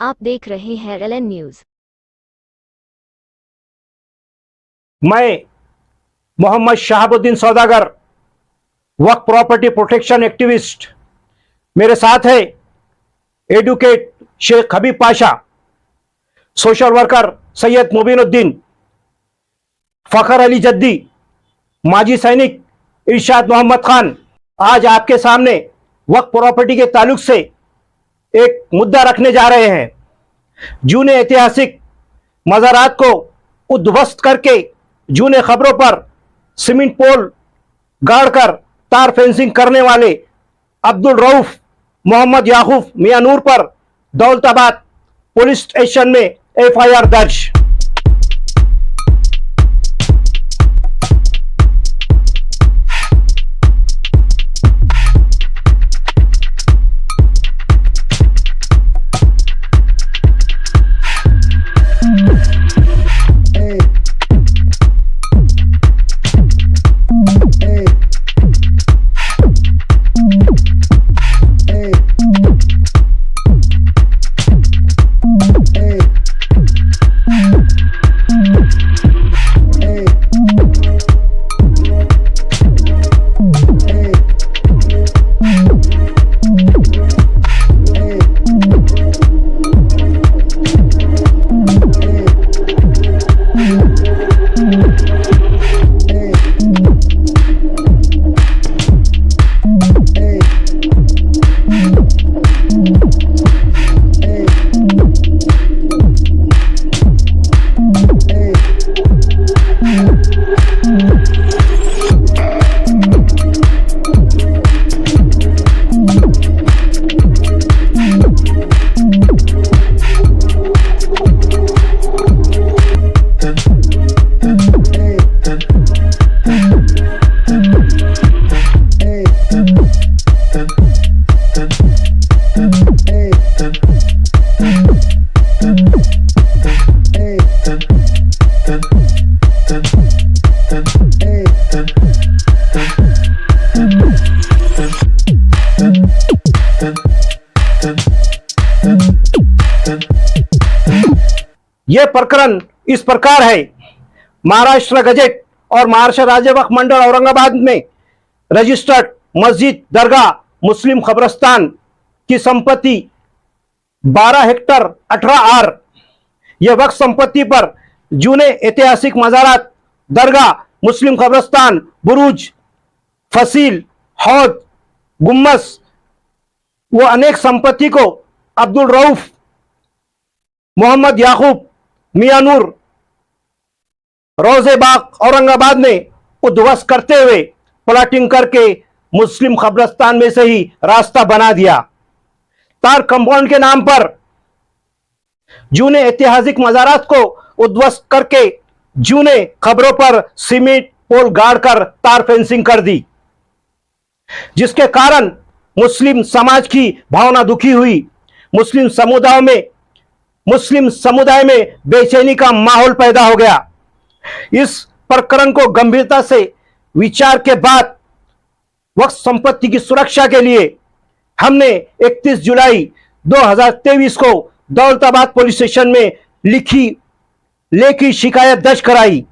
आप देख रहे हैं LN न्यूज। मैं मोहम्मद शहाबुद्दीन सौदागर, वक्फ प्रॉपर्टी प्रोटेक्शन एक्टिविस्ट। मेरे साथ है एडवोकेट शेख हबीब पाशा, सोशल वर्कर सैयद मुबीनुद्दीन, फखर अली जद्दी, माजी सैनिक इरशाद मोहम्मद खान। आज आपके सामने वक्फ प्रॉपर्टी के ताल्लुक से एक मुद्दा रखने जा रहे हैं। जूने ऐतिहासिक मज़ारात को उद्ध्वस्त करके जूने खबरों पर सीमेंट पोल गाड़कर तार फेंसिंग करने वाले अब्दुल रऊफ मोहम्मद याकूब मियां नूर पर दौलताबाद पुलिस स्टेशन में FIR दर्ज। यह प्रकरण इस प्रकार है। महाराष्ट्र गजेट और महाराष्ट्र राज्य वक्फ मंडल औरंगाबाद में रजिस्टर्ड मस्जिद दरगाह मुस्लिम कब्रिस्तान की संपत्ति 12 हेक्टर 18 आर। यह वक्फ संपत्ति पर जूने ऐतिहासिक मज़ारात, दरगाह, मुस्लिम कब्रिस्तान, बुरुज, फसील, हौद, गुम्मस व अनेक संपत्ति को अब्दुल रऊफ मोहम्मद याकूब मियां नूर रोजे बाग औरंगाबाद में उद्ध्वस्त करते हुए प्लॉटिंग करके मुस्लिम कब्रिस्तान में से ही रास्ता बना दिया। तार कंपाउंड के नाम पर जूने ऐतिहासिक मज़ारात को उद्ध्वस्त करके जूने खबरों पर सीमेंट पोल गाड़कर तार फेंसिंग कर दी, जिसके कारण मुस्लिम समाज की भावना दुखी हुई। मुस्लिम समुदाय में बेचैनी का माहौल पैदा हो गया। इस प्रकरण को गंभीरता से विचार के बाद वक्फ संपत्ति की सुरक्षा के लिए हमने 31 जुलाई 2023 को दौलताबाद पुलिस स्टेशन में लेखी शिकायत दर्ज कराई।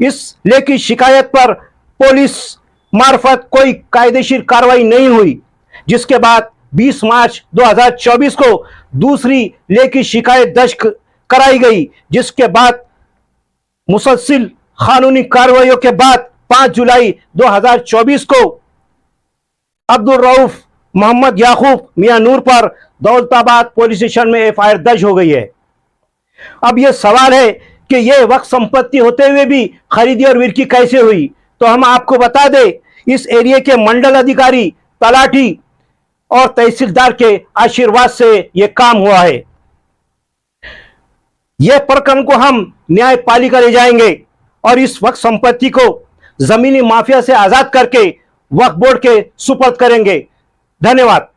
इस लेखी शिकायत पर पुलिस मार्फत कोई कायदेशीर कार्रवाई नहीं हुई, जिसके बाद 20 मार्च 2024 को दूसरी लेखी शिकायत दर्ज कराई गई, जिसके बाद मुसलसिल कानूनी कार्रवाइयों के बाद 5 जुलाई 2024 को अब्दुल रऊफ मोहम्मद याकूब मियां नूर पर दौलताबाद पुलिस स्टेशन में FIR दर्ज हो गई है। अब यह सवाल है कि यह वक्फ संपत्ति होते हुए भी खरीदी और विक्री कैसे हुई। तो हम आपको बता दें, इस एरिया के मंडल अधिकारी, तलाठी और तहसीलदार के आशीर्वाद से यह काम हुआ है। यह प्रकरण को हम न्यायपालिका ले जाएंगे और इस वक्फ संपत्ति को जमीनी माफिया से आजाद करके वक्फ बोर्ड के सुपुर्द करेंगे। धन्यवाद।